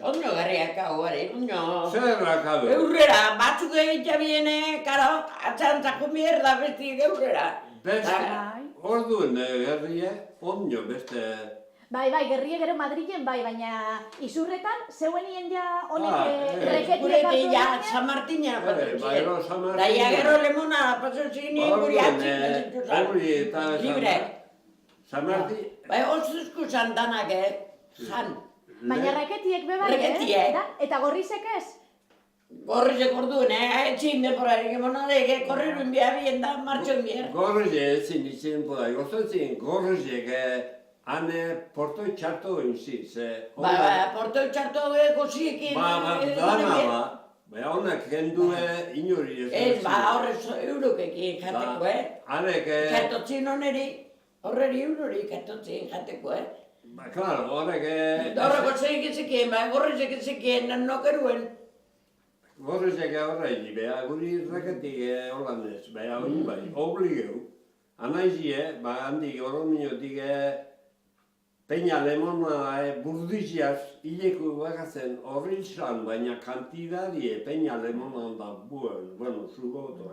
Oño garriak hau ere, oño. Zerrak hau. Eurrera, batzuk egitza biene, karo, atzantzako mierda besti eurrera. Beste, orduen gerria, oño beste... Bai, gerrie gero Madrilen bai, baina izurretan zeuenien ja honek reketiek Gureti ja, San Martina Bai, San Martina. Daia gero lemona, paso zinen guri atzik. Hori eta... Libre. San Martin... Bai, osuzku sandanak, jan. Baina reketiek bebai, Reketiek. Eta gorrizek ez? Gorrizek orduen, etxin deporarik emonadek, korriruen bia bien da, martxon bier. Gorrize ezin izin poda, gozatzen gorrizek ane porto txarto enziz. Porto txarto goziekin. Dana ba, honak gendue inori ez. Ez, horrez eurokekin jateko, Arek... Katotzin oneri, horreri eurori katotzin jateko, Ba, klaro, horrek... Horreko zeik ezekien, gorrizek ezekien, nokeruen. Gorrizek horrein, beha, guri reketik holandez, beha, hori bai, obligeu. Anaizie, handik orominotik peña lemona burdiziaz, hileku bakatzen horri izan, baina kantidadie peña lemona da buen, bueno, zugo oto